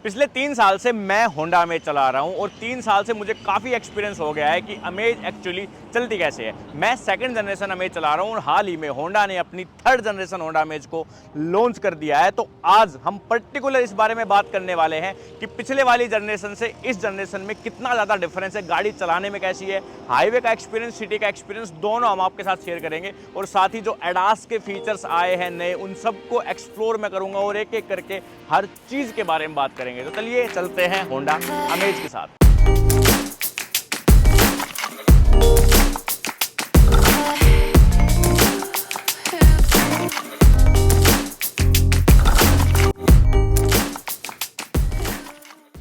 पिछले 3 साल से मैं होंडा अमेज चला रहा हूं और 3 साल से मुझे काफ़ी एक्सपीरियंस हो गया है कि अमेज एक्चुअली चलती कैसे है। मैं सेकंड जनरेशन अमेज चला रहा हूं और हाल ही में होंडा ने अपनी थर्ड जनरेशन होंडा अमेज को लॉन्च कर दिया है। तो आज हम पर्टिकुलर इस बारे में बात करने वाले हैं कि पिछले वाली जनरेशन से इस जनरेशन में कितना ज़्यादा डिफरेंस है, गाड़ी चलाने में कैसी है, हाईवे का एक्सपीरियंस, सिटी का एक्सपीरियंस, दोनों हम आपके साथ शेयर करेंगे। और साथ ही जो एडास के फीचर्स आए हैं नए, उन सबको एक्सप्लोर मैं करूंगा और एक एक करके हर चीज़ के बारे में बात करेंगे। तो चलिए चलते हैं होंडा अमेज के साथ।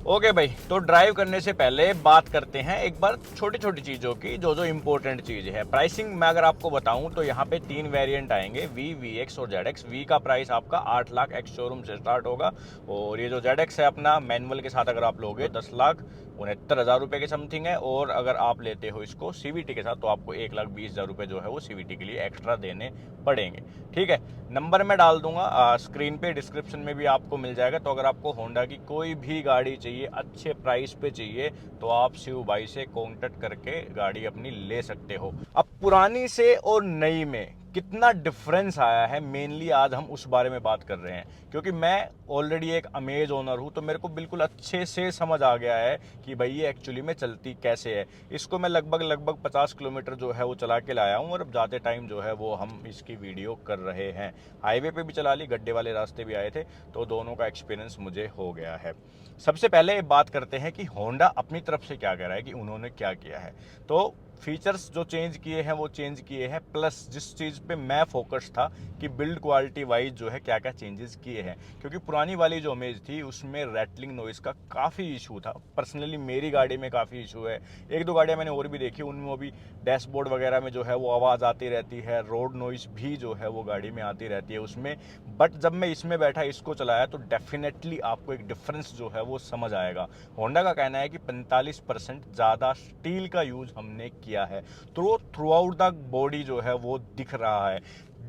ओके भाई, तो ड्राइव करने से पहले बात करते हैं एक बार छोटी छोटी चीज़ों की, जो जो इंपॉर्टेंट चीज़ है। प्राइसिंग मैं अगर आपको बताऊं तो यहाँ पे 3 वेरिएंट आएंगे, वी, वी एक्स और जेड एक्स। वी का प्राइस आपका 8 लाख एक्स शोरूम से स्टार्ट होगा और ये जो जेड एक्स है अपना मैनुअल के साथ अगर आप लोगे 10,69,000 रुपये के समथिंग है। और अगर आप लेते हो इसको सीवीटी के साथ तो आपको 1,20,000 रुपये जो है वो सीवीटी के लिए एक्स्ट्रा देने पड़ेंगे। ठीक है, नंबर मैं डाल दूंगा स्क्रीन पे, डिस्क्रिप्शन में भी आपको मिल जाएगा। तो अगर आपको होंडा की कोई भी गाड़ी चाहिए, अच्छे प्राइस पे चाहिए, तो आप शिव भाई से कांटेक्ट करके गाड़ी अपनी ले सकते हो। अब पुरानी से और नई में कितना डिफरेंस आया है, मेनली आज हम उस बारे में बात कर रहे हैं। क्योंकि मैं ऑलरेडी एक अमेज ओनर हूं, तो मेरे को बिल्कुल अच्छे से समझ आ गया है कि भाई ये एक्चुअली में चलती कैसे है। इसको मैं लगभग 50 किलोमीटर जो है वो चला के लाया हूं और अब जाते टाइम जो है वो हम इसकी वीडियो कर रहे हैं। हाईवे पे भी चला ली, गड्ढे वाले रास्ते भी आए थे, तो दोनों का एक्सपीरियंस मुझे हो गया है। सबसे पहले बात करते हैं कि होंडा अपनी तरफ से क्या कह रहा है, कि उन्होंने क्या किया है। तो फीचर्स जो चेंज किए हैं वो चेंज किए हैं, प्लस जिस चीज़ पे मैं फोकस था कि बिल्ड क्वालिटी वाइज जो है क्या क्या चेंजेस किए हैं। क्योंकि पुरानी वाली जो अमेज थी उसमें रैटलिंग नॉइस का काफ़ी इशू था। पर्सनली मेरी गाड़ी में काफ़ी इशू है। एक दो गाड़ियाँ मैंने और भी देखी, उनमें भी डैशबोर्ड वगैरह में जो है वो आवाज़ आती रहती है, रोड नॉइस भी जो है वो गाड़ी में आती रहती है उसमें। बट जब मैं इसमें बैठा इसको चलाया तो डेफिनेटली आपको एक डिफरेंस जो है वो समझ आएगा। होंडा का कहना है कि 45% ज़्यादा स्टील का यूज हमने किया है, तो थ्रू आउट द बॉडी जो है वो दिख रहा है।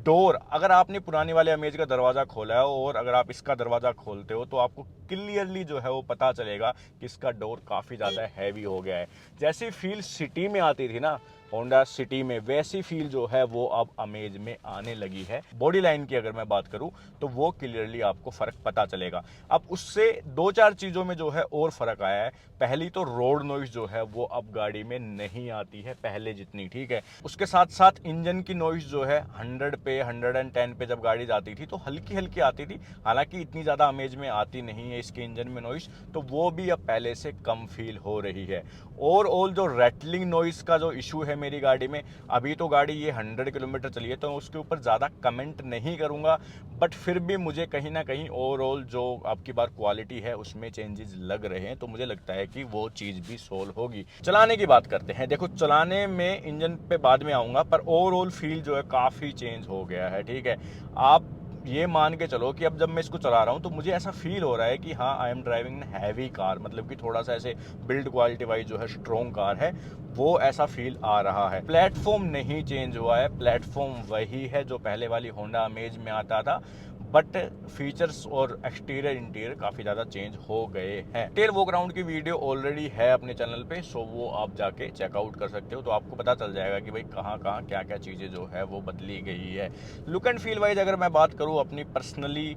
डोर, अगर आपने पुराने वाले अमेज का दरवाज़ा खोला है और अगर आप इसका दरवाज़ा खोलते हो तो आपको क्लियरली जो है वो पता चलेगा कि इसका डोर काफ़ी ज़्यादा हैवी हो गया है। जैसी फील सिटी में आती थी ना होंडा सिटी में, वैसी फील जो है वो अब अमेज में आने लगी है। बॉडी लाइन की अगर मैं बात करूं तो वो क्लियरली आपको फ़र्क पता चलेगा। अब उससे 2-4 चीज़ों में जो है और फ़र्क आया है। पहली तो रोड नॉइस जो है वो अब गाड़ी में नहीं आती है पहले जितनी। ठीक है, उसके साथ साथ इंजन की नॉइस जो है 100 पे 110 पे जब गाड़ी जाती थी तो हल्की हल्की आती थी, हालांकि इतनी ज़्यादा अमेज में आती नहीं है इसके इंजन में नॉइस, तो वो भी अब पहले से कम फील हो रही है। ओवरऑल जो रैटलिंग नॉइस का जो इशू है मेरी गाड़ी में, अभी तो गाड़ी ये 100 किलोमीटर चली है तो उसके ऊपर ज़्यादा कमेंट नहीं करूँगा, बट फिर भी मुझे कहीं ना कहीं ओवरऑल जो आपकी बार क्वालिटी है उसमें चेंजेस लग रहे हैं। तो मुझे लगता है कि वो चीज़ भी सोल्व होगी। चलाने की बात करते हैं। देखो, चलाने में इंजन पे बाद में आऊँगा, पर ओवरऑल फील जो है काफ़ी चेंज हो गया है। ठीक है, आप ये मान के चलो कि अब जब मैं इसको चला रहा हूँ तो मुझे ऐसा फील हो रहा है कि हाँ, I am driving heavy car, मतलब कि थोड़ा सा ऐसे बिल्ड क्वालिटी वाइज जो है स्ट्रॉन्ग कार है, वो ऐसा फील आ रहा है। प्लेटफॉर्म नहीं चेंज हुआ है, प्लेटफॉर्म वही है जो पहले वाली होंडा अमेज में आता था, बट फीचर्स और एक्सटीरियर इंटीरियर काफ़ी ज़्यादा चेंज हो गए हैं। टेल वॉक राउंड की वीडियो ऑलरेडी है अपने चैनल पे, सो वो आप जाके चेकआउट कर सकते हो, तो आपको पता चल जाएगा कि भाई कहाँ कहाँ क्या क्या चीज़ें जो है वो बदली गई है। लुक एंड फील वाइज अगर मैं बात करूँ अपनी पर्सनली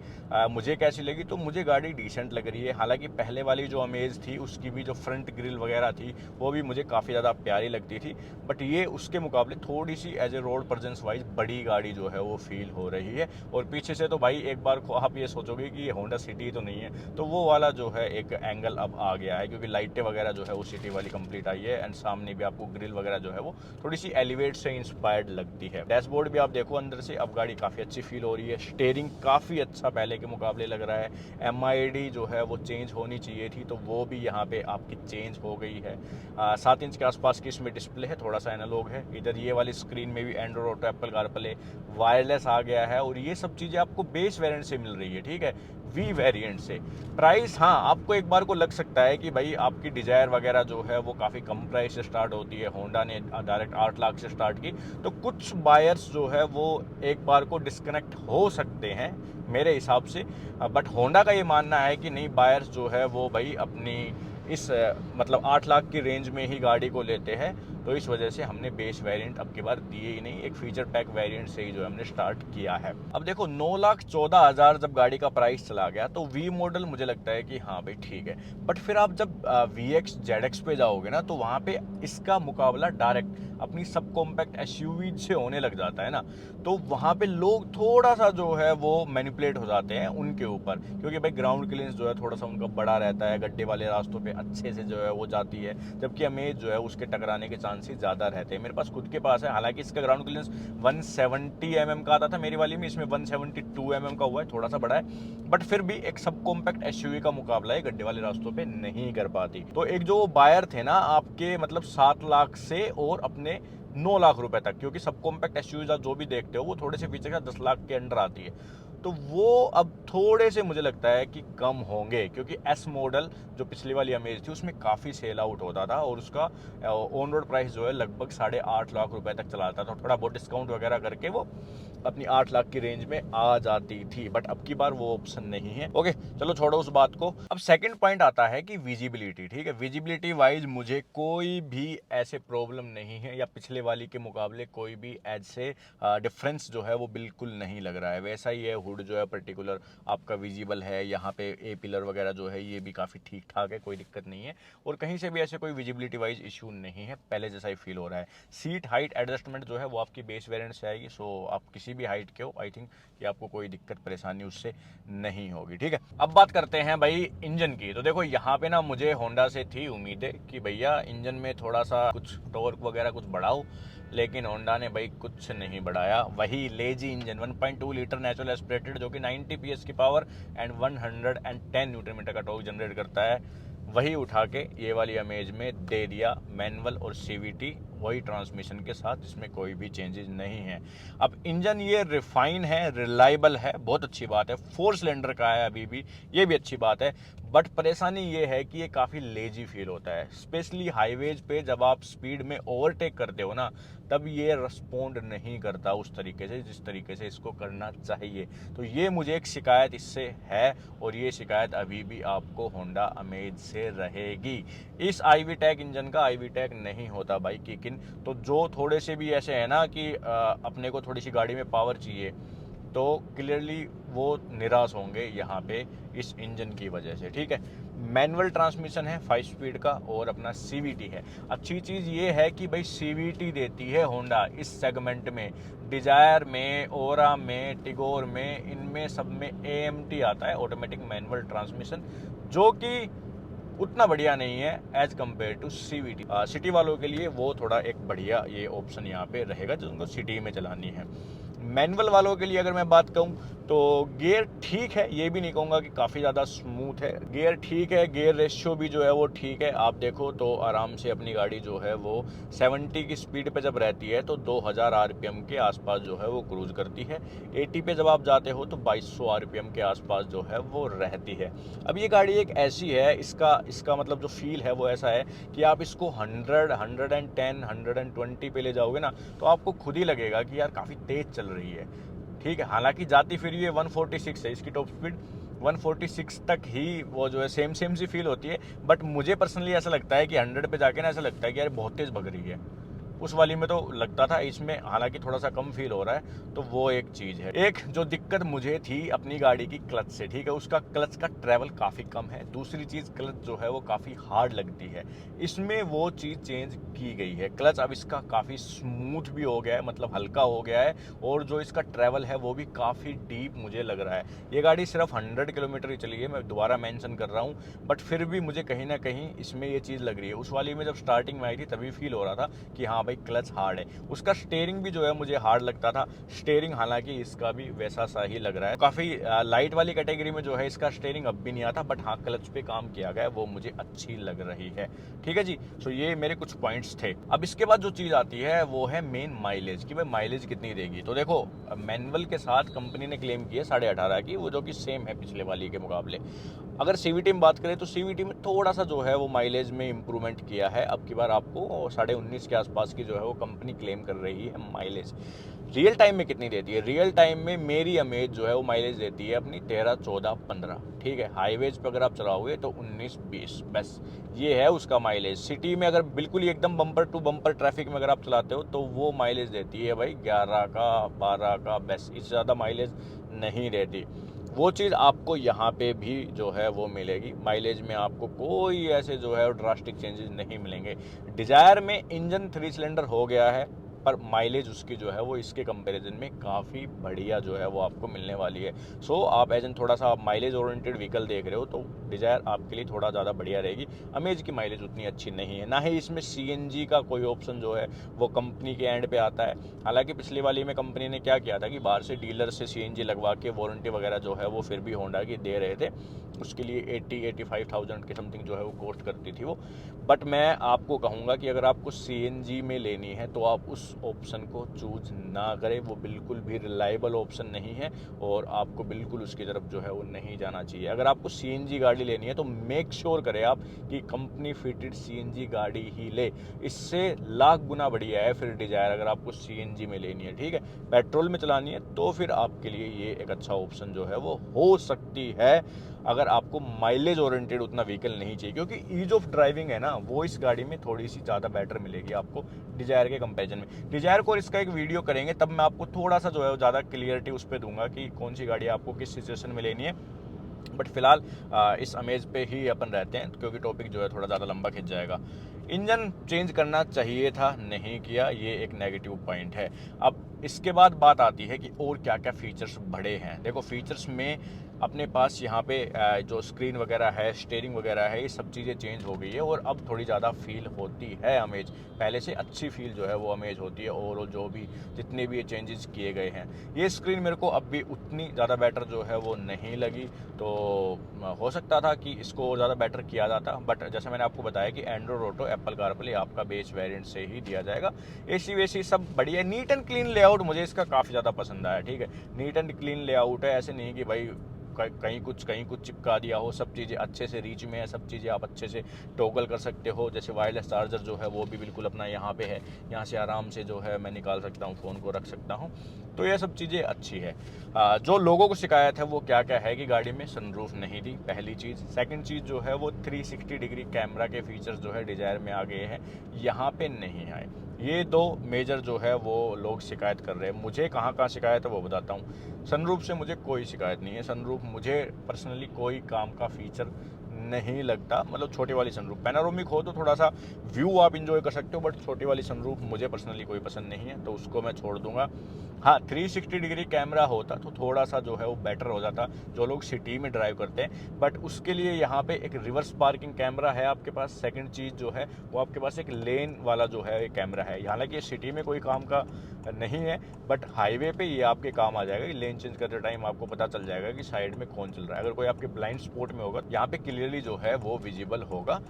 मुझे कैसी लगी, तो मुझे गाड़ी डिसेंट लग रही है। हालांकि पहले वाली जो अमेज थी उसकी भी जो फ्रंट ग्रिल वगैरह थी वो भी मुझे काफ़ी ज़्यादा प्यारी लगती थी, बट ये उसके मुकाबले थोड़ी सी as a road presence wise बड़ी गाड़ी जो है वो फील हो रही है। और पीछे से तो भाई एक बार आप ये सोचोगे कि ये होंडा सिटी तो नहीं है, तो वो वाला जो है एक एंगल अब आ गया है, क्योंकि लाइटें वगैरह जो है वो सिटी वाली कंप्लीट आई है एंड सामने भी आपको ग्रिल वगैरह जो है वो थोड़ी सी एलिवेट से इंस्पायर्ड लगती है। डैशबोर्ड भी आप देखो अंदर से, अब गाड़ी काफ़ी अच्छी फील हो रही है। स्टेयरिंग काफ़ी अच्छा पहले के मुकाबले लग रहा है। MID जो है वो चेंज होनी चाहिए थी, तो वो भी यहाँ पे आपकी चेंज हो गई है। 7 इंच के आसपास की इसमें डिस्प्ले है, थोड़ा सा एनालॉग है। इधर ये वाली स्क्रीन में भी Android Auto, Apple CarPlay, wireless आ गया है, और ये सब चीज़ें आपको बेस वेरिएंट से मिल रही है, ठीक है, वी वेरिएंट से। प्राइस हाँ आपको एक बार को लग सकता है कि भाई आपकी डिजायर वगैरह जो है वो काफ़ी कम प्राइस से स्टार्ट होती है, होंडा ने डायरेक्ट 8 लाख से स्टार्ट की, तो कुछ बायर्स जो है वो एक बार को डिस्कनेक्ट हो सकते हैं मेरे हिसाब से। बट होंडा का ये मानना है कि नहीं, बायर्स जो है वो भाई अपनी इस मतलब 8 लाख की रेंज में ही गाड़ी को लेते हैं, तो इस वजह से हमने बेस वेरिएंट अब की बार दिए ही नहीं, एक फीचर पैक वेरिएंट से ही जो हमने स्टार्ट किया है। अब देखो 9,14,000 जब गाड़ी का प्राइस चला गया तो वी मॉडल मुझे लगता है कि हाँ भाई ठीक है, बट फिर आप जब VX ZX पे जाओगे ना तो वहाँ पे इसका मुकाबला डायरेक्ट अपनी सब कॉम्पैक्ट SUV से होने लग जाता है ना, तो वहाँ पे लोग थोड़ा सा जो है वो मैनिपुलेट हो जाते हैं उनके ऊपर, क्योंकि भाई ग्राउंड क्लियरेंस जो है थोड़ा सा उनका बड़ा रहता है, गड्ढे वाले रास्तों पे अच्छे से जो है वो जाती है, जबकि अमेज जो है उसके टकराने के चांसेस ज़्यादा रहते हैं। मेरे पास खुद के पास है, हालांकि इसका ग्राउंड क्लियरेंस 170 mm का आता था मेरी वाली में, इसमें 172 mm का हुआ है, थोड़ा सा बड़ा है, बट फिर भी एक सब कॉम्पैक्ट SUV का मुकाबला है गड्ढे वाले रास्तों पे नहीं कर पाती। तो एक जो बायर थे ना आपके मतलब 7 लाख से और अपने 9 लाख रुपए तक, क्योंकि सब कॉम्पैक्ट SUV आप जो भी देखते हो वो थोड़े से फीचर का 10 लाख के अंडर आती है, तो वो अब थोड़े से मुझे लगता है कि कम होंगे, क्योंकि S मॉडल जो पिछली वाली अमेज थी उसमें काफ़ी सेल आउट होता था और उसका ऑन रोड प्राइस जो है लगभग 8.5 लाख रुपए तक चलाता था, थोड़ा बहुत डिस्काउंट वगैरह करके वो अपनी 8 लाख की रेंज में आ जाती थी, बट अब की बार वो ऑप्शन नहीं है। ओके चलो छोड़ो उस बात को। अब सेकंड पॉइंट आता है कि विजिबिलिटी, ठीक है, विजिबिलिटी वाइज मुझे कोई भी ऐसे प्रॉब्लम नहीं है, या पिछले वाली के मुकाबले कोई भी ऐसे डिफरेंस जो है वो बिल्कुल नहीं लग रहा है, वैसा ही है। हुड जो है पर्टिकुलर आपका विजिबल है, यहाँ पे ए पिलर वगैरह जो है ये भी काफ़ी ठीक ठाक है, कोई दिक्कत नहीं है, और कहीं से भी ऐसे कोई विजिबिलिटी वाइज इशू नहीं है, पहले जैसा ही फील हो रहा है। सीट हाइट एडजस्टमेंट जो है वो आपकी बेस वेरिएंट से आएगी, सो आप किसी भी हाइट के हो, आई थिंक कि आपको कोई दिक्कत परेशानी उससे नहीं होगी, ठीक है। अब बात करते हैं भाई इंजन की। तो देखो यहाँ पे ना मुझे होंडा से थी उम्मीदें कि भैया इंजन में थोड़ा सा कुछ टॉर्क वगैरह कुछ बढ़ाओ, लेकिन होंडा ने भाई कुछ नहीं बढ़ाया, वही lazy engine 1.2 litre natural aspirated जो कि 90 PS की पावर एंड 110 न्यूटन मीटर का टॉर्क जनरेट करता है, वही उठा के ये वाली अमेज में दे दिया, मैनुअल और CVT वही ट्रांसमिशन के साथ, जिसमें कोई भी चेंजेस नहीं है। अब इंजन ये रिफाइन है, रिलायबल है, बहुत अच्छी बात है, 4 सिलेंडर का है अभी भी, ये भी अच्छी बात है, बट परेशानी ये है कि ये काफ़ी लेजी फील होता है, स्पेशली हाईवेज पे जब आप स्पीड में ओवरटेक करते हो ना, तब ये रिस्पोंड नहीं करता उस तरीके से जिस तरीके से इसको करना चाहिए। तो ये मुझे एक शिकायत इससे है, और ये शिकायत अभी भी आपको होंडा अमेज से रहेगी। इस iVTEC इंजन का iVTEC नहीं होता भाई किक-इन, तो जो थोड़े से भी ऐसे है ना कि अपने को थोड़ी सी गाड़ी में पावर चाहिए, तो क्लियरली वो निराश होंगे यहाँ पे इस इंजन की वजह से, ठीक है। मैनुअल ट्रांसमिशन है 5 स्पीड का, और अपना CVT है। अच्छी चीज़ ये है कि भाई CVT देती है होंडा इस सेगमेंट में, डिजायर में, ओरा में, टिगोर में, इनमें सब में AMT आता है, ऑटोमेटिक मैनुअल ट्रांसमिशन, जो कि उतना बढ़िया नहीं है as compare to CVT। City वालों के लिए वो थोड़ा एक बढ़िया ये ऑप्शन यहाँ पे रहेगा जिनको सिटी में चलानी है। मैनुअल वालों के लिए अगर मैं बात कहूँ तो गियर ठीक है, ये भी नहीं कहूँगा कि काफ़ी ज़्यादा स्मूथ है, गियर ठीक है, गियर रेशियो भी जो है वो ठीक है। आप देखो तो आराम से अपनी गाड़ी जो है वो 70 की स्पीड पे जब रहती है तो 2000 RPM के आसपास जो है वो क्रूज करती है, 80 पे जब आप जाते हो तो 2200 RPM के आसपास जो है वो रहती है। अब ये गाड़ी एक ऐसी है, इसका मतलब जो फील है वो ऐसा है कि आप इसको 100, 110, 120 पे ले जाओगे ना तो आपको खुद ही लगेगा कि यार काफ़ी तेज़ चल रही है, ठीक है। हालांकि जाती फिर ये 146 है, इसकी टॉप स्पीड 146 तक ही वो जो है सेम सी फील होती है, बट मुझे पर्सनली ऐसा लगता है कि 100 पे जाके ना ऐसा लगता है कि यार बहुत तेज़ भग रही है। उस वाली में तो लगता था, इसमें हालांकि थोड़ा सा कम फील हो रहा है, तो वो एक चीज़ है। एक जो दिक्कत मुझे थी अपनी गाड़ी की क्लच से, ठीक है, उसका क्लच का ट्रैवल काफ़ी कम है। दूसरी चीज़ क्लच जो है वो काफ़ी हार्ड लगती है, इसमें वो चीज़ चेंज की गई है। क्लच अब इसका काफ़ी स्मूथ भी हो गया है, मतलब हल्का हो गया है, और जो इसका ट्रैवल है वो भी काफ़ी डीप मुझे लग रहा है। ये गाड़ी सिर्फ 100 किलोमीटर ही चली है, मैं दोबारा मेंशन कर रहा हूँ, बट फिर भी मुझे कहीं ना कहीं इसमें ये चीज़ लग रही है। उस वाली में जब स्टार्टिंग में आई थी तभी फील हो रहा था कि हाँ भाई क्लच हार्ड है। उसका स्टीयरिंग भी जो है मुझे हार्ड लगता था, स्टीयरिंग हालांकि इसका भी वैसा सा ही लग रहा है। काफ़ी लाइट वाली कैटेगरी में जो है इसका स्टीयरिंग अब भी नहीं आता, बट हाँ क्लच पे काम किया गया है, वो मुझे अच्छी लग रही है। ठीक है जी, सो ये मेरे कुछ पॉइंट्स थे। अब इसके बाद जो चीज़ आती है वो है मेन माइलेज, कि भाई माइलेज कितनी देगी। तो देखो मैनुअल के साथ कंपनी ने क्लेम की है 18.5 की, वो जो कि सेम है पिछले वाली के मुकाबले। अगर सीवीटी में बात करें तो सीवीटी में थोड़ा सा जो है वो माइलेज में इंप्रूवमेंट किया है। अब की बार आपको 19.5 के आसपास की जो है वो कंपनी क्लेम कर रही है माइलेज। रियल टाइम में कितनी देती है? रियल टाइम में मेरी अमेज जो है वो माइलेज देती है अपनी 13, 14, 15। ठीक है, हाईवेज पे अगर आप चलाओगे तो 19, 20, बस ये है उसका माइलेज। सिटी में अगर बिल्कुल ही एकदम बम्पर टू बम्पर ट्रैफिक में अगर आप चलाते हो तो वो माइलेज देती है भाई 11 का, 12 का, बस इससे ज़्यादा माइलेज नहीं देती। वो चीज़ आपको यहाँ पे भी जो है वो मिलेगी। माइलेज में आपको कोई ऐसे जो है ड्रास्टिक चेंजेस नहीं मिलेंगे। डिजायर में इंजन 3 सिलेंडर हो गया है, पर माइलेज उसकी जो है वो इसके कंपैरिजन में काफ़ी बढ़िया जो है वो आपको मिलने वाली है। सो आप एज एन थोड़ा सा माइलेज ओरिएंटेड व्हीकल देख रहे हो तो डिजायर आपके लिए थोड़ा ज़्यादा बढ़िया रहेगी। अमेज की माइलेज उतनी अच्छी नहीं है, ना ही इसमें सीएनजी का कोई ऑप्शन जो है वो कंपनी के एंड पे आता है। हालांकि पिछली वाली में कंपनी ने क्या किया था कि बाहर से डीलर से सीएनजी लगवा के वारंटी वगैरह जो है वो फिर भी होंडा की दे रहे थे। उसके लिए 80-85,000 के समथिंग जो है वो कॉस्ट करती थी वो। बट मैं आपको कहूँगा कि अगर आपको सीएनजी में लेनी है तो आप उस ऑप्शन को चूज ना करें, वो बिल्कुल भी रिलायबल ऑप्शन नहीं है और आपको बिल्कुल उसकी तरफ जो है वो नहीं जाना चाहिए। अगर आपको सीएनजी गाड़ी लेनी है तो मेक श्योर करें आप कि कंपनी फिटेड सीएनजी गाड़ी ही ले। इससे लाख गुना बढ़िया है फिर डिजायर अगर आपको सीएनजी में लेनी है। ठीक है, पेट्रोल में चलानी है तो फिर आपके लिए ये एक अच्छा ऑप्शन जो है वो हो सकती है, अगर आपको माइलेज ओरिएंटेड उतना व्हीकल नहीं चाहिए। क्योंकि ईज ऑफ ड्राइविंग है ना वो इस गाड़ी में थोड़ी सी ज़्यादा बेटर मिलेगी आपको डिजायर के कंपैरिजन में। डिजायर को इसका एक वीडियो करेंगे तब मैं आपको थोड़ा सा जो है ज़्यादा क्लियरिटी उस पर दूंगा कि कौन सी गाड़ी आपको किस सिचुएशन में लेनी है। बट फिलहाल इस अमेज पे ही अपन रहते हैं क्योंकि टॉपिक जो है थोड़ा ज़्यादा लंबा खिंच जाएगा। इंजन चेंज करना चाहिए था, नहीं किया, ये एक नेगेटिव पॉइंट है। अब इसके बाद बात आती है कि और क्या क्या फीचर्स बढ़े हैं। देखो फीचर्स में अपने पास यहाँ पे जो स्क्रीन वगैरह है, स्टीयरिंग वगैरह है, ये सब चीज़ें चेंज हो गई है और अब थोड़ी ज़्यादा फील होती है अमेज। पहले से अच्छी फील जो है वो अमेज होती है। ओवरऑल जो भी जितने भी ये चेंजेस किए गए हैं, ये स्क्रीन मेरे को अब भी उतनी ज़्यादा बेटर जो है वो नहीं लगी। तो हो सकता था कि इसको ज़्यादा बेटर किया जाता, बट जैसे मैंने आपको बताया कि एंड्रॉइड ऑटो, एप्पल कारप्ले आपका बेस वेरिएंट से ही दिया जाएगा। एसी वेसी सब बढ़िया, नीट एंड क्लीन लेआउट मुझे इसका काफ़ी ज़्यादा पसंद आया। ठीक है, नीट एंड क्लीन लेआउट है, ऐसे नहीं कि भाई कहीं कुछ चिपका दिया हो। सब चीज़ें अच्छे से रीच में है, सब चीज़ें आप अच्छे से टॉगल कर सकते हो। जैसे वायरलेस चार्जर जो है वो भी बिल्कुल अपना यहाँ पे है, यहाँ से आराम से जो है मैं निकाल सकता हूँ, फ़ोन को रख सकता हूँ। तो ये सब चीज़ें अच्छी है। जो लोगों को शिकायत है वो क्या क्या है कि गाड़ी में सनरूफ नहीं दी, पहली चीज़। सेकंड चीज़ जो है वो 360 डिग्री कैमरा के फीचर्स जो है डिजायर में आ गए हैं, यहाँ पे नहीं आए। ये दो मेजर जो है वो लोग शिकायत कर रहे हैं। मुझे कहाँ कहाँ शिकायत है वो बताता हूँ। सनरूफ से मुझे कोई शिकायत नहीं है। सनरूफ मुझे पर्सनली कोई काम का फीचर नहीं लगता। मतलब छोटी वाली सनरूफ, पैनारोमिक हो तो थोड़ा सा व्यू आप इंजॉय कर सकते हो, बट छोटी वाली सनरूफ मुझे पर्सनली कोई पसंद नहीं है, तो उसको मैं छोड़ दूंगा। हाँ, 360 डिग्री कैमरा होता तो थोड़ा सा जो है वो बेटर हो जाता जो लोग सिटी में ड्राइव करते हैं। बट उसके लिए यहाँ पे एक रिवर्स पार्किंग कैमरा है आपके पास। सेकंड चीज़ जो है वो आपके पास एक लेन वाला जो है एक कैमरा है। हालांकि ये सिटी में कोई काम का नहीं है, बट हाईवे पे ये आपके काम आ जाएगा। लेन चेंज करते टाइम आपको पता चल जाएगा कि साइड में कौन चल रहा है। अगर कोई आपके ब्लाइंड स्पॉट में होगा यहाँ पे क्लियरली जो है वो विजिबल होगा,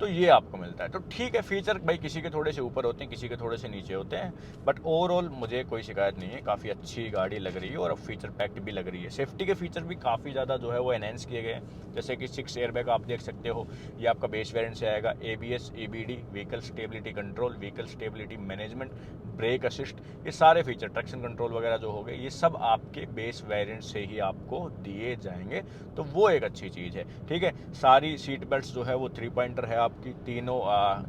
तो ये आपको मिलता है। तो ठीक है, फीचर भाई किसी के थोड़े से ऊपर होते हैं, किसी के थोड़े से नीचे होते हैं, बट ओवरऑल मुझे कोई शिकायत नहीं है। काफ़ी अच्छी गाड़ी लग रही है और अब फीचर पैक्ड भी लग रही है। सेफ्टी के फीचर भी काफ़ी ज़्यादा जो है वो एनहेंस किए गए हैं। जैसे कि 6 एयरबैग आप देख सकते हो, ये आपका बेस वेरिएंट से आएगा। ABS, ABD, vehicle stability control, vehicle stability management, brake assist, ये सारे फीचर, ट्रैक्शन कंट्रोल वगैरह जो हो गए, ये सब आपके बेस वेरिएंट से ही आपको दिए जाएंगे। तो वो एक अच्छी चीज़ है। ठीक है, सारी सीट बेल्ट जो है वो 3 पॉइंटर है आपकी। तीनों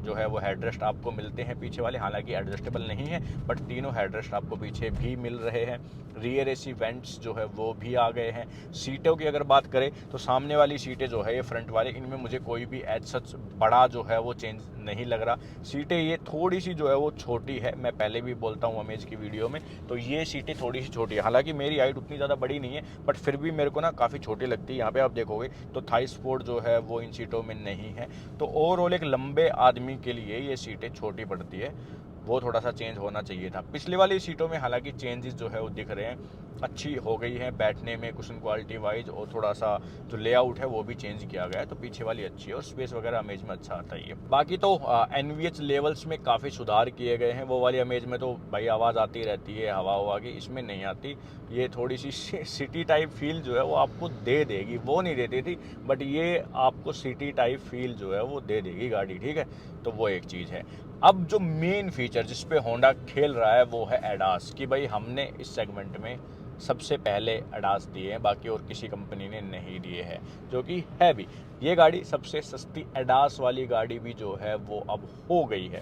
जो है वो हेडरेस्ट आपको मिलते हैं पीछे वाले, हालांकि एडजस्टेबल नहीं है, बट तीनों हेडरेस्ट आपको पीछे भी मिल रहे हैं। रियर AC वेंट्स जो है वो भी आ गए हैं। सीटों की अगर बात करें तो सामने वाली सीटें जो है ये फ्रंट वाले, इनमें मुझे कोई भी एज सच बड़ा जो है वो चेंज नहीं लग रहा। सीटें ये थोड़ी सी जो है वो छोटी है, मैं पहले भी बोलता हूँ अमेज की वीडियो में, तो ये सीटें थोड़ी सी छोटी है। हालांकि मेरी हाइट उतनी ज़्यादा बड़ी नहीं है, बट फिर भी मेरे को ना काफ़ी छोटी लगती है। यहाँ पे आप देखोगे तो थाई सपोर्ट जो है वो इन सीटों में नहीं है। तो ओवरऑल एक लंबे आदमी के लिए ये सीटें छोटी पड़ती है। वो थोड़ा सा चेंज होना चाहिए था। पिछले वाली सीटों में हालांकि चेंजेस जो है वो दिख रहे हैं, अच्छी हो गई है बैठने में कुशन क्वालिटी वाइज, और थोड़ा सा जो लेआउट है वो भी चेंज किया गया है, तो पीछे वाली अच्छी है और स्पेस वगैरह अमेज में अच्छा आता ही है। बाकी तो NVH लेवल्स में काफ़ी सुधार किए गए हैं। वो वाली अमेज में तो भाई आवाज़ आती रहती है हवा हवा की, इसमें नहीं आती। ये थोड़ी सी सिटी टाइप फील जो है वो आपको दे देगी, वो नहीं देती थी, बट ये आपको सिटी टाइप फील जो है वो दे देगी गाड़ी, ठीक है। तो वो एक चीज़ है। अब जो मेन फीचर जिस पे होंडा खेल रहा है वो है एडास, कि भाई हमने इस सेगमेंट में सबसे पहले एडास दिए हैं, बाकी और किसी कंपनी ने नहीं दिए हैं, जो कि है भी। ये गाड़ी सबसे सस्ती एडास वाली गाड़ी भी जो है वो अब हो गई है।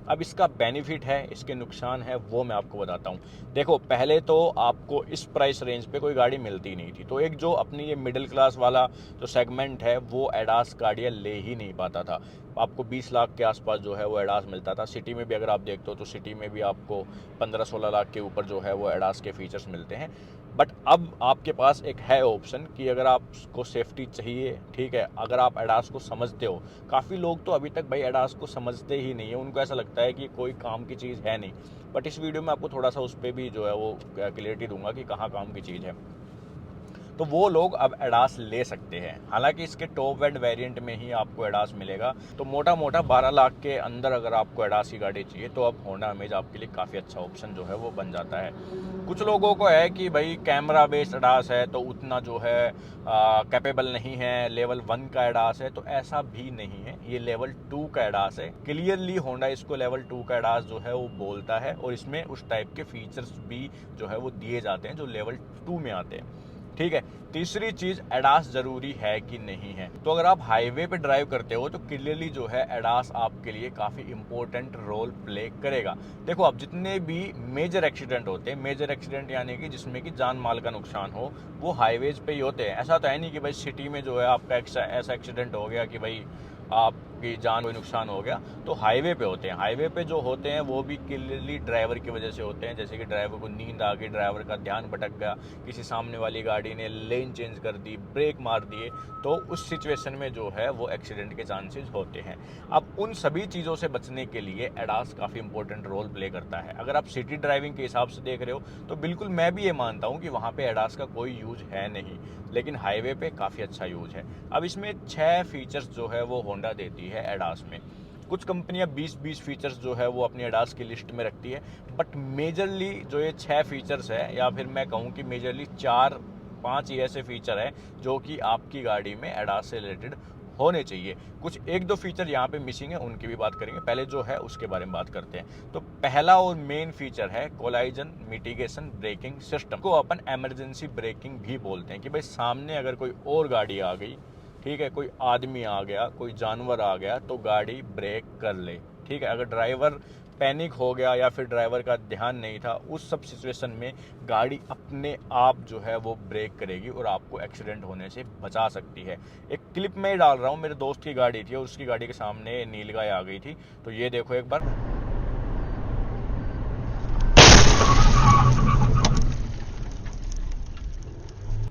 अब इसका बेनिफिट है, इसके नुकसान है, वो मैं आपको बताता हूँ। देखो, पहले तो आपको इस प्राइस रेंज पे कोई गाड़ी मिलती नहीं थी, तो एक जो अपनी ये मिडिल क्लास वाला जो सेगमेंट है वो एडास गाड़ियाँ ले ही नहीं पाता था। आपको 20 लाख के आसपास जो है वो एडास मिलता था। सिटी में भी अगर आप देखते हो तो सिटी में भी आपको 15-16 लाख के ऊपर जो है वो एडास के फीचर्स मिलते हैं। बट अब आपके पास एक है ऑप्शन कि अगर आपको सेफ्टी चाहिए, ठीक है, अगर आप एडास को समझते हो। काफ़ी लोग तो अभी तक भाई एडास को समझते ही नहीं है, उनको ऐसा लगता है कि कोई काम की चीज़ है नहीं। बट इस वीडियो में आपको थोड़ा सा उस पर भी जो है वो क्लियरिटी दूंगा कि कहाँ काम की चीज़ है। तो वो लोग अब एडास ले सकते हैं। हालांकि इसके टॉप एंड वेरिएंट में ही आपको एडास मिलेगा। तो मोटा मोटा 12 लाख के अंदर अगर आपको एडास की गाड़ी चाहिए तो अब होंडा अमेज आपके लिए काफ़ी अच्छा ऑप्शन जो है वो बन जाता है। कुछ लोगों को है कि भाई कैमरा बेस्ड एडास है तो उतना जो है कैपेबल नहीं है, लेवल 1 का एडास है, तो ऐसा भी नहीं है। ये लेवल 2 का एडास है। क्लियरली होंडा इसको लेवल 2 का एडास जो है वो बोलता है, और इसमें उस टाइप के फीचर्स भी जो है वो दिए जाते हैं जो लेवल 2 में आते हैं, ठीक है। तीसरी चीज, एडास जरूरी है कि नहीं है। तो अगर आप हाईवे पे ड्राइव करते हो तो क्लियरली जो है एडास आपके लिए काफी इंपॉर्टेंट रोल प्ले करेगा। देखो, अब जितने भी मेजर एक्सीडेंट होते हैं, मेजर एक्सीडेंट यानी कि जिसमें कि जान माल का नुकसान हो, वो हाईवेज पे ही होते हैं। ऐसा तो है नहीं कि भाई सिटी में जो है आपका ऐसा एक्सीडेंट हो गया कि भाई आपकी जान कोई नुकसान हो गया, तो हाईवे पे होते हैं। हाईवे पे जो होते हैं वो भी क्लियरली ड्राइवर की वजह से होते हैं। जैसे कि ड्राइवर को नींद आ गई, ड्राइवर का ध्यान भटक गया, किसी सामने वाली गाड़ी ने लेन चेंज कर दी, ब्रेक मार दिए, तो उस सिचुएशन में जो है वो एक्सीडेंट के चांसेस होते हैं। अब उन सभी चीज़ों से बचने के लिए एडास काफ़ी इंपॉर्टेंट रोल प्ले करता है। अगर आप सिटी ड्राइविंग के हिसाब से देख रहे हो तो बिल्कुल मैं भी ये मानता हूँ कि वहाँ पे एडास का कोई यूज है नहीं, लेकिन हाईवे पे काफ़ी अच्छा यूज है। अब इसमें 6 फीचर्स जो है वो होंडा देती है एडास में। कुछ कंपनियां 20-20 फीचर्स जो है वो अपनी एडास की लिस्ट में रखती है, बट मेजरली जो ये 6 फीचर्स है, या फिर मैं कहूँ कि मेजरली 4-5 ही ऐसे फीचर है जो कि आपकी गाड़ी में एडास से रिलेटेड होने चाहिए। कुछ 1-2 फीचर यहाँ पे मिसिंग है, उनकी भी बात करेंगे। पहले जो है उसके बारे में बात करते हैं। तो पहला और मेन फीचर है कोलाइजन मिटिगेशन ब्रेकिंग सिस्टम, को अपन इमरजेंसी ब्रेकिंग भी बोलते हैं। कि भाई सामने अगर कोई और गाड़ी आ गई, ठीक है, कोई आदमी आ गया, कोई जानवर आ गया, तो गाड़ी ब्रेक कर ले, ठीक है। अगर ड्राइवर पैनिक हो गया या फिर ड्राइवर का ध्यान नहीं था, उस सब सिचुएशन में गाड़ी अपने आप जो है वो ब्रेक करेगी और आपको एक्सीडेंट होने से बचा सकती है। एक क्लिप में ही डाल रहा हूँ, मेरे दोस्त की गाड़ी थी और उसकी गाड़ी के सामने नीलगाय आ गई थी। तो ये देखो एक बार,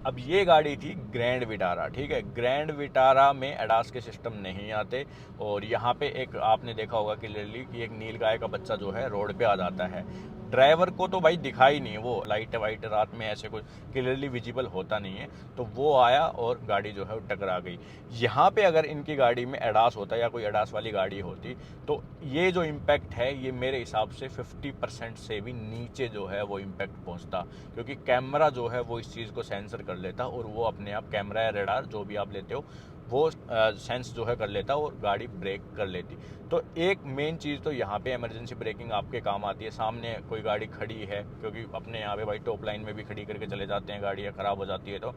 अब ये गाड़ी थी ग्रैंड विटारा, ठीक है। ग्रैंड विटारा में एडास के सिस्टम नहीं आते, और यहाँ पे एक आपने देखा होगा क्लियरली कि एक नीलगाय का बच्चा जो है रोड पे आ जाता है। ड्राइवर को तो भाई दिखा ही नहीं है, वो लाइट वाइट रात में ऐसे कुछ क्लियरली विजिबल होता नहीं है, तो वो आया और गाड़ी जो है वो टकरा गई। यहाँ पे अगर इनकी गाड़ी में एडास होता या कोई एडास वाली गाड़ी होती तो ये जो इम्पैक्ट है ये मेरे हिसाब से 50% से भी नीचे जो है वो इम्पैक्ट पहुँचता, क्योंकि कैमरा जो है वो इस चीज़ को सेंसर कर लेता और वो अपने आप, कैमरा या रेडार जो भी आप लेते हो, वो सेंस जो है कर लेता और गाड़ी ब्रेक कर लेती। तो एक मेन चीज़ तो यहाँ पे इमरजेंसी ब्रेकिंग आपके काम आती है। सामने कोई गाड़ी खड़ी है, क्योंकि अपने यहाँ पे भाई टॉप लाइन में भी खड़ी करके चले जाते हैं, गाड़ियाँ ख़राब हो जाती है, तो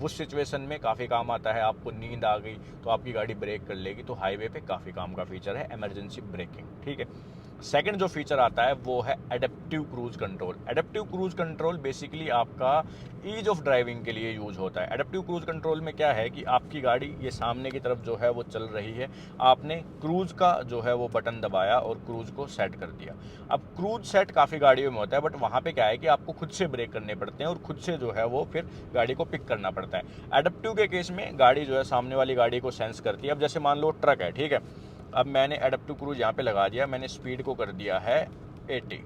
उस सिचुएशन में काफ़ी काम आता है। आपको नींद आ गई तो आपकी गाड़ी ब्रेक कर लेगी, तो हाईवे पे काफ़ी काम का फीचर है इमरजेंसी ब्रेकिंग, ठीक है। सेकंड जो फीचर आता है वो है adaptive cruise control. Adaptive cruise control basically आपका ईज ऑफ ड्राइविंग के लिए यूज होता है। एडेप्टिव क्रूज कंट्रोल में क्या है कि आपकी गाड़ी ये सामने की तरफ जो है वो चल रही है, आपने क्रूज का जो है वो बटन दबाया और क्रूज को सेट कर दिया। अब क्रूज सेट काफ़ी गाड़ियों में होता है, बट वहाँ पे क्या है कि आपको खुद से ब्रेक करने पड़ते हैं और खुद से जो है वो फिर गाड़ी को पिक करना पड़ता है। एडेप्टिव के केस में गाड़ी जो है सामने वाली गाड़ी को सेंस करती है। अब जैसे मान लो ट्रक है, ठीक है, अब मैंने एडेप्टिव क्रूज यहाँ पे लगा दिया, मैंने स्पीड को कर दिया है 80।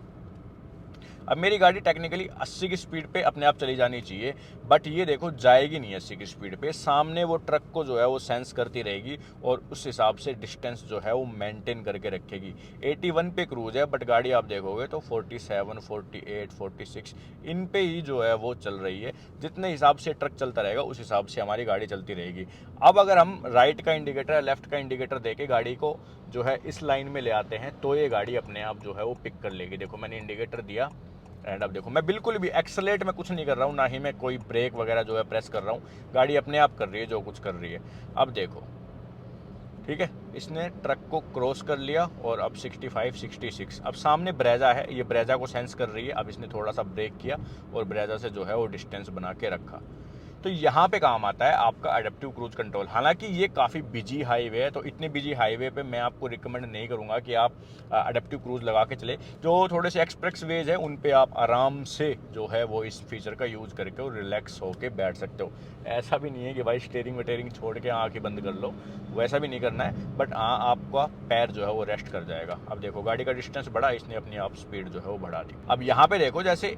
अब मेरी गाड़ी टेक्निकली 80 की स्पीड पे अपने आप चली जानी चाहिए, बट ये देखो जाएगी नहीं 80 की स्पीड पे। सामने वो ट्रक को जो है वो सेंस करती रहेगी और उस हिसाब से डिस्टेंस जो है वो मेंटेन करके रखेगी। 81 पे क्रूज है, बट गाड़ी आप देखोगे तो 47, 48, 46 इन पे ही जो है वो चल रही है। जितने हिसाब से ट्रक चलता रहेगा उस हिसाब से हमारी गाड़ी चलती रहेगी। अब अगर हम राइट का इंडिकेटर, लेफ्ट का इंडिकेटर देके गाड़ी को जो है इस लाइन में ले आते हैं तो ये गाड़ी अपने आप जो है वो पिक कर लेगी। देखो मैंने इंडिकेटर दिया एंड अब देखो मैं बिल्कुल भी एक्सेलेरेट में कुछ नहीं कर रहा हूँ, ना ही मैं कोई ब्रेक वगैरह जो है प्रेस कर रहा हूँ। गाड़ी अपने आप कर रही है जो कुछ कर रही है। अब देखो ठीक है, इसने ट्रक को क्रॉस कर लिया और अब 65, 66। अब सामने ब्रेजा है, ये ब्रेजा को सेंस कर रही है। अब इसने थोड़ा सा ब्रेक किया और ब्रेजा से जो है वो डिस्टेंस बना के रखा। तो यहाँ पे काम आता है आपका एडेप्टिव क्रूज कंट्रोल। हालांकि ये काफ़ी बिजी हाईवे है, तो इतने बिजी हाईवे पे मैं आपको रिकमेंड नहीं करूँगा कि आप एडेप्टिव क्रूज लगा के चले। जो थोड़े से एक्सप्रेस वेज है उन पे आप आराम से जो है वो इस फीचर का यूज़ करके और रिलैक्स होके बैठ सकते हो। ऐसा भी नहीं है कि भाई स्टीयरिंग वटेरिंग छोड़ के आँखें बंद कर लो, वैसा भी नहीं करना है, बट हाँ आपका पैर जो है वो रेस्ट कर जाएगा। अब देखो गाड़ी का डिस्टेंस बढ़ा, इसने अपनी आप स्पीड जो है वो बढ़ा दी। अब यहाँ पे देखो जैसे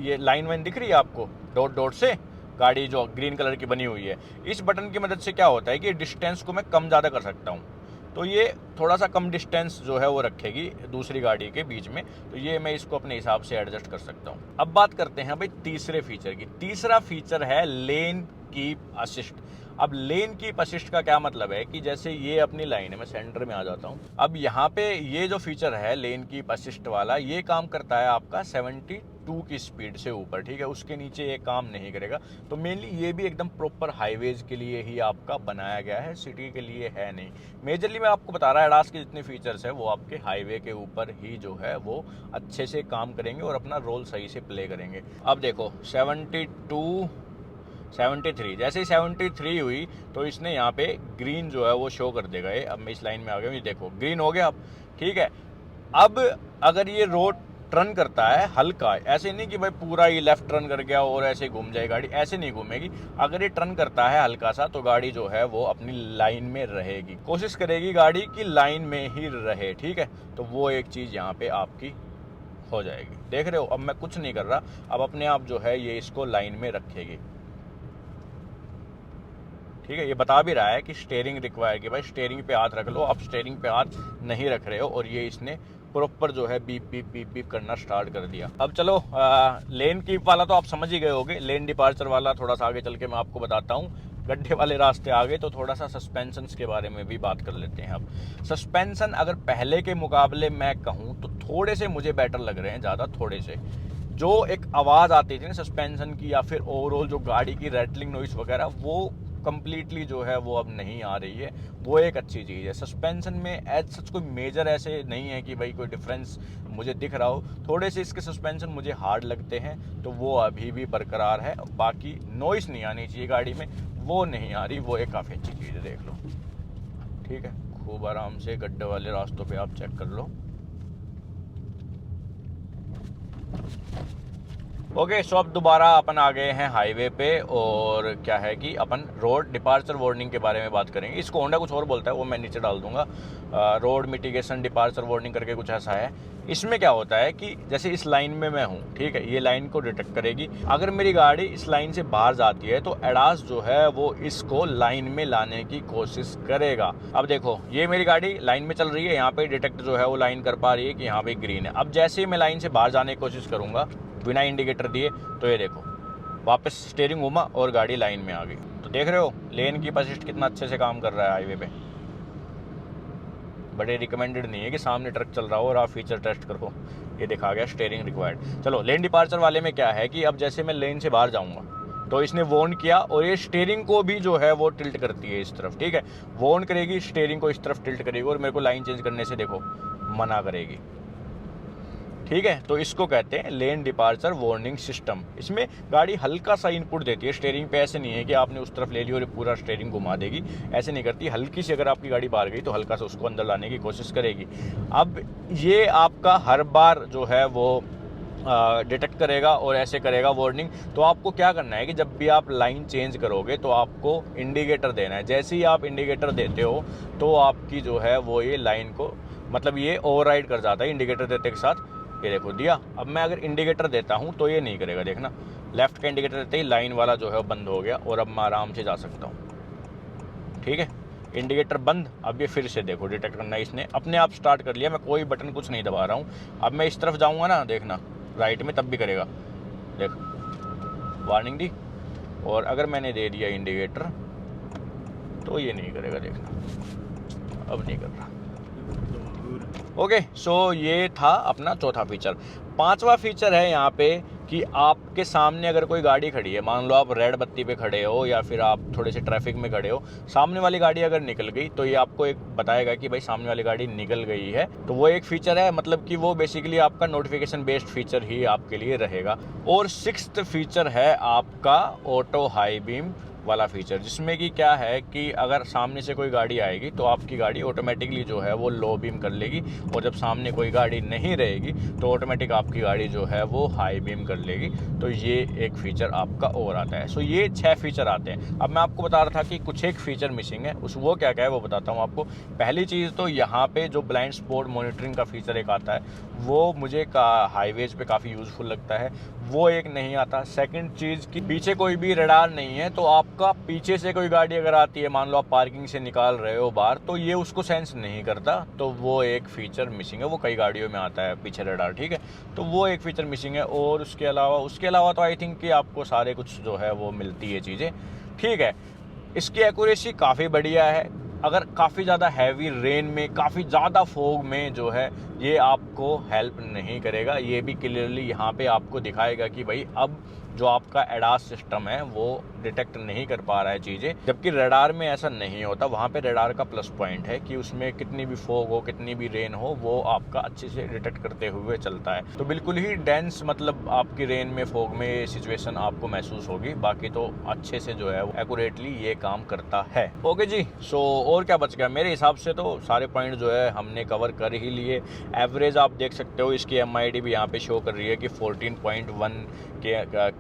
ये लाइन वाइन दिख रही है आपको डॉट डॉट से, गाड़ी जो ग्रीन कलर की बनी हुई है, इस बटन की मदद से क्या होता है कि डिस्टेंस को मैं कम ज़्यादा कर सकता हूँ। तो ये थोड़ा सा कम डिस्टेंस जो है वो रखेगी दूसरी गाड़ी के बीच में, तो ये मैं इसको अपने हिसाब से एडजस्ट कर सकता हूँ। अब बात करते हैं भाई तीसरे फीचर की। तीसरा फीचर है लेन कीप असिस्ट। अब लेन कीप असिस्ट का क्या मतलब है कि जैसे ये अपनी लाइन है, मैं सेंटर में आ जाता हूँ। अब यहाँ पे ये जो फीचर है लेन कीप असिस्ट वाला, ये काम करता है आपका 72 की स्पीड से ऊपर, ठीक है। उसके नीचे ये काम नहीं करेगा। तो मेनली ये भी एकदम प्रॉपर हाईवेज के लिए ही आपका बनाया गया है, सिटी के लिए है नहीं। मेजरली मैं आपको बता रहा है एडास के जितने फीचर्स है वो आपके हाईवे के ऊपर ही जो है वो अच्छे से काम करेंगे और अपना रोल सही से प्ले करेंगे। अब देखो 72, 73, जैसे ही 73 हुई तो इसने यहाँ पे ग्रीन जो है वो शो कर देगा। ये अब मैं इस लाइन में आ गया, ये देखो ग्रीन हो गया अब, ठीक है। अब अगर ये रोड टर्न करता है हल्का, ऐसे नहीं कि भाई पूरा ही लेफ्ट टर्न कर गया और ऐसे घूम जाए गाड़ी, ऐसे नहीं घूमेगी। अगर ये टर्न करता है हल्का सा तो गाड़ी जो है वो अपनी लाइन में रहेगी, कोशिश करेगी गाड़ी की लाइन में ही रहे, ठीक है। तो वो एक चीज़ यहाँ पे आपकी हो जाएगी। देख रहे हो अब मैं कुछ नहीं कर रहा, अब अपने आप जो है ये इसको लाइन में रखेगी, ठीक है। ये बता भी रहा है कि स्टीयरिंग रिक्वायर, कि भाई स्टीयरिंग पे हाथ रख लो। आप स्टीयरिंग पे हाथ नहीं रख रहे हो और ये इसने प्रॉपर जो है बीप बीप बीप बीप करना स्टार्ट कर दिया। अब चलो लेन कीप वाला तो आप समझ ही गए होगे, लेन डिपार्चर वाला थोड़ा सा आगे चल के मैं आपको बताता हूँ। गड्ढे वाले रास्ते आ गए तो थोड़ा सा सस्पेंशन के बारे में भी बात कर लेते हैं। अब सस्पेंशन अगर पहले के मुकाबले मैं कहूँ तो थोड़े से मुझे बेटर लग रहे हैं, ज़्यादा थोड़े से। जो एक आवाज़ आती थी ना सस्पेंशन की या फिर ओवरऑल जो गाड़ी की रैटलिंग नॉइस वगैरह, वो कंप्लीटली जो है वो अब नहीं आ रही है। वो एक अच्छी चीज़ है। सस्पेंशन में एज सच कोई मेजर ऐसे नहीं है कि भाई कोई डिफरेंस मुझे दिख रहा हो। थोड़े से इसके सस्पेंशन मुझे हार्ड लगते हैं तो वो अभी भी बरकरार है। बाकी नॉइस नहीं आनी चाहिए गाड़ी में, वो नहीं आ रही, वो एक काफ़ी अच्छी चीज़ है। देख लो, ठीक है। खूब आराम से गड्ढे वाले रास्तों पे आप चेक कर लो। ओके, सो अब दोबारा अपन आ गए हैं हाईवे पे और क्या है कि अपन रोड डिपार्चर वार्निंग के बारे में बात करेंगे। इसको होंडा कुछ और बोलता है, वो मैं नीचे डाल दूंगा। रोड मिटिगेशन डिपार्चर वार्निंग करके कुछ ऐसा है। इसमें क्या होता है कि जैसे इस लाइन में मैं हूँ, ठीक है, ये लाइन को डिटेक्ट करेगी। अगर मेरी गाड़ी इस लाइन से बाहर जाती है तो एडास जो है वो इसको लाइन में लाने की कोशिश करेगा। अब देखो ये मेरी गाड़ी लाइन में चल रही है, यहाँ पे डिटेक्ट जो है वो लाइन कर पा रही है कि यहाँ पे ग्रीन है। अब जैसे ही मैं लाइन से बाहर जाने की कोशिश करूँगा बिना इंडिकेटर दिए तो ये देखो वापस स्टीयरिंग घूमा और गाड़ी लाइन में आ गई। तो देख रहे हो लेन कीप असिस्ट कितना अच्छे से काम कर रहा है हाईवे पे। बड़े रिकमेंडेड नहीं है कि सामने ट्रक चल रहा हो और आप फीचर टेस्ट करो। ये देखा गया स्टीयरिंग रिक्वायर्ड। चलो लेन डिपार्चर वाले में क्या है कि अब जैसे मैं लेन से बाहर जाऊंगा तो इसने वॉर्न किया और ये स्टीयरिंग को भी जो है वो टिल्ट करती है इस तरफ, ठीक है। वॉर्न करेगी, स्टीयरिंग को इस तरफ टिल्ट करेगी और मेरे को लाइन चेंज करने से देखो मना करेगी, ठीक है। तो इसको कहते हैं लेन डिपार्चर वार्निंग सिस्टम। इसमें गाड़ी हल्का सा इनपुट देती है स्टीयरिंग पे। ऐसे नहीं है कि आपने उस तरफ ले ली और पूरा स्टीयरिंग घुमा देगी, ऐसे नहीं करती। हल्की सी अगर आपकी गाड़ी बाहर गई तो हल्का सा उसको अंदर लाने की कोशिश करेगी। अब ये आपका हर बार जो है वो डिटेक्ट करेगा और ऐसे करेगा वार्निंग। तो आपको क्या करना है कि जब भी आप लाइन चेंज करोगे तो आपको इंडिकेटर देना है। जैसे ही आप इंडिकेटर देते हो तो आपकी जो है वो ये लाइन को मतलब ये ओवरराइड कर जाता है इंडिकेटर देते के साथ। ये देखो दिया। अब मैं अगर इंडिकेटर देता हूँ तो ये नहीं करेगा, देखना लेफ्ट का इंडिकेटर देते ही लाइन वाला जो है वो बंद हो गया और अब मैं आराम से जा सकता हूँ। ठीक है, इंडिकेटर बंद। अब ये फिर से देखो डिटेक्ट करना इसने अपने आप स्टार्ट कर लिया, मैं कोई बटन कुछ नहीं दबा रहा हूँ। अब मैं इस तरफ जाऊँगा ना, देखना राइट में, तब भी करेगा, देख वार्निंग दी। और अगर मैंने दे दिया इंडिकेटर तो ये नहीं करेगा, देखना अब नहीं कर रहा। ओके, सो ये था अपना चौथा फीचर। पांचवा फीचर है यहाँ पे कि आपके सामने अगर कोई गाड़ी खड़ी है, मान लो आप रेड बत्ती पे खड़े हो या फिर आप थोड़े से ट्रैफिक में खड़े हो, सामने वाली गाड़ी अगर निकल गई तो ये आपको एक बताएगा कि भाई सामने वाली गाड़ी निकल गई है। तो वो एक फीचर है, मतलब कि वो बेसिकली आपका नोटिफिकेशन बेस्ड फीचर ही आपके लिए रहेगा। और सिक्स्थ फीचर है आपका ऑटो हाई बीम वाला फीचर, जिसमें कि क्या है कि अगर सामने से कोई गाड़ी आएगी तो आपकी गाड़ी ऑटोमेटिकली जो है वो लो बीम कर लेगी, और जब सामने कोई गाड़ी नहीं रहेगी तो ऑटोमेटिक आपकी गाड़ी जो है वो हाई बीम कर लेगी। तो ये एक फीचर आपका और आता है। सो ये 6 फीचर आते हैं। अब मैं आपको बता रहा था कि कुछ एक फीचर मिसिंग है, उस वो क्या क्या है वो बताता हूँ आपको। पहली चीज़ तो यहाँ पे जो ब्लाइंड स्पॉट मॉनिटरिंग का फीचर एक आता है, वो मुझे हाईवेज पे काफ़ी यूज़फुल लगता है, वो एक नहीं आता। सेकंड चीज़ कि पीछे कोई भी रडार नहीं है, तो आपका पीछे से कोई गाड़ी अगर आती है, मान लो आप पार्किंग से निकाल रहे हो बाहर, तो ये उसको सेंस नहीं करता, तो वो एक फीचर मिसिंग है। वो कई गाड़ियों में आता है पीछे रडार, ठीक है, तो वो एक फीचर मिसिंग है। और उसके अलावा तो आई थिंक कि आपको सारे कुछ जो है वो मिलती है चीज़ें, ठीक है। इसकी एक्यूरेसी काफ़ी बढ़िया है। अगर काफ़ी ज़्यादा हैवी रेन में, काफ़ी ज़्यादा फोग में जो है ये आपको हेल्प नहीं करेगा। ये भी क्लियरली यहाँ पे आपको दिखाएगा कि भाई अब जो आपका एडास सिस्टम है वो डिटेक्ट नहीं कर पा रहा है चीज़ें, जबकि रडार में ऐसा नहीं होता। वहाँ पे रडार का प्लस पॉइंट है कि उसमें कितनी भी फोग हो, कितनी भी रेन हो, वो आपका अच्छे से डिटेक्ट करते हुए चलता है। तो बिल्कुल ही डेंस, मतलब आपकी रेन में, फोग में सिचुएशन आपको महसूस होगी, बाकी तो अच्छे से जो है वो एक्यूरेटली ये काम करता है। ओके जी, सो और क्या बच गया? मेरे हिसाब से तो सारे पॉइंट जो है हमने कवर कर ही लिए। एवरेज आप देख सकते हो, इसकी MID भी यहाँ पे शो कर रही है कि 14.1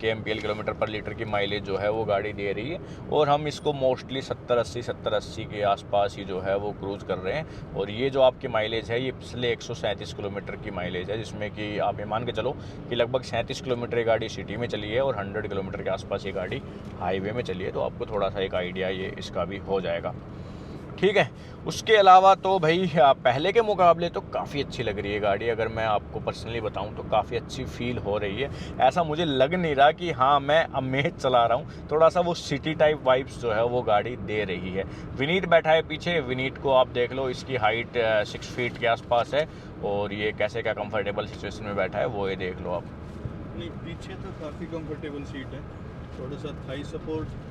kmpl किलोमीटर पर लीटर की माइलेज जो है वो गाड़ी दे रही है। और हम इसको मोस्टली 70-80 के आसपास ही जो है वो क्रूज़ कर रहे हैं। और ये जो आपकी माइलेज है ये पिछले 137 किलोमीटर की माइलेज है, जिसमें कि आप ये मान के चलो कि लगभग 37 किलोमीटर ये गाड़ी सिटी में चली है और 100 किलोमीटर के आसपास ये गाड़ी हाईवे में चली है। तो आपको थोड़ा सा एक आइडिया ये इसका भी हो जाएगा, ठीक है। उसके अलावा तो भाई पहले के मुकाबले तो काफ़ी अच्छी लग रही है गाड़ी। अगर मैं आपको पर्सनली बताऊं तो काफ़ी अच्छी फील हो रही है। ऐसा मुझे लग नहीं रहा कि हाँ मैं अमेज चला रहा हूं, थोड़ा सा वो सिटी टाइप वाइब्स जो है वो गाड़ी दे रही है। विनीत बैठा है पीछे, विनीत को आप देख लो, इसकी हाइट 6 फीट के आसपास है और ये कैसे क्या कंफर्टेबल सिचुएशन में बैठा है वो ये देख लो आप। नहीं, पीछे तो काफ़ी कंफर्टेबल सीट है, थोड़ा सा थाई सपोर्ट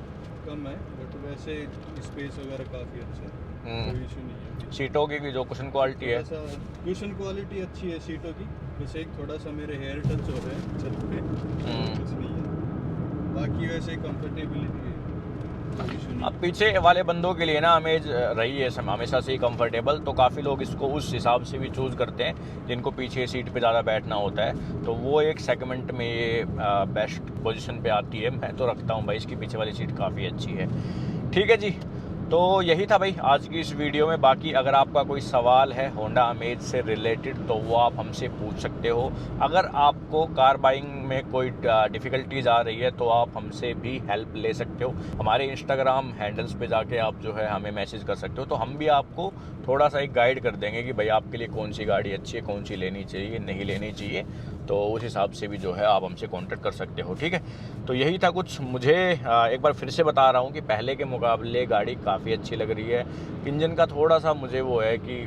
कम है, बट वैसे स्पेस वगैरह काफ़ी अच्छा है, कोई इशू नहीं है। सीटों की जो कुशन क्वालिटी है, कुशन क्वालिटी अच्छी है सीटों की, बस एक थोड़ा सा मेरे हेयर टच हो रहे हैं छत पे, कुछ नहीं है, बाकी वैसे कंफर्टेबिलिटी है, कोई इशू नहीं। अब पीछे वाले बंदों के लिए ना अमेज रही है हमेशा से ही कंफर्टेबल, तो काफ़ी लोग इसको उस हिसाब से भी चूज़ करते हैं जिनको पीछे सीट पे ज़्यादा बैठना होता है। तो वो एक सेगमेंट में ये बेस्ट पोजीशन पे आती है। मैं तो रखता हूँ भाई इसकी पीछे वाली सीट काफ़ी अच्छी है, ठीक है जी। तो यही था भाई आज की इस वीडियो में। बाकी अगर आपका कोई सवाल है होंडा अमेज से रिलेटेड तो वो आप हमसे पूछ सकते हो। अगर आपको कार बाइंग में कोई डिफ़िकल्टीज आ रही है तो आप हमसे भी हेल्प ले सकते हो। हमारे इंस्टाग्राम हैंडल्स पे जाके आप जो है हमें मैसेज कर सकते हो, तो हम भी आपको थोड़ा सा एक गाइड कर देंगे कि भाई आपके लिए कौन सी गाड़ी अच्छी है, कौन सी लेनी चाहिए, नहीं लेनी चाहिए। तो उस हिसाब से भी जो है आप हमसे कांटेक्ट कर सकते हो, ठीक है। तो यही था कुछ। मुझे एक बार फिर से बता रहा हूँ कि पहले के मुकाबले गाड़ी काफ़ी अच्छी लग रही है। इंजन का थोड़ा सा मुझे वो है कि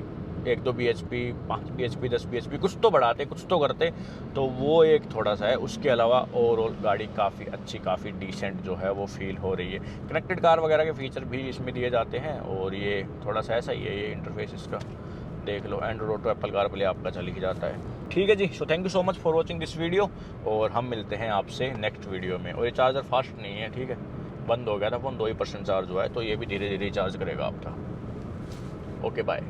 1-2 bhp, 5 bhp, 10 bhp कुछ तो बढ़ाते, कुछ तो करते, तो वो एक थोड़ा सा है। उसके अलावा ओवरऑल गाड़ी काफ़ी अच्छी, काफ़ी डिसेंट जो है वो फील हो रही है। कनेक्टेड कार वगैरह के फीचर भी इसमें दिए जाते हैं और ये थोड़ा सा ऐसा ही है। ये इंटरफेस इसका देख लो, एंड्रॉइड ऑटो, एप्पल कारप्ले आपका चल ही जाता है, ठीक है जी। So thank you so much for watching this video और हम मिलते हैं आपसे नेक्स्ट वीडियो में। और ये चार्जर फास्ट नहीं है, ठीक है, बंद हो गया था फ़ोन, 2% चार्ज हुआ है, तो ये भी धीरे धीरे चार्ज करेगा आपका। Okay bye.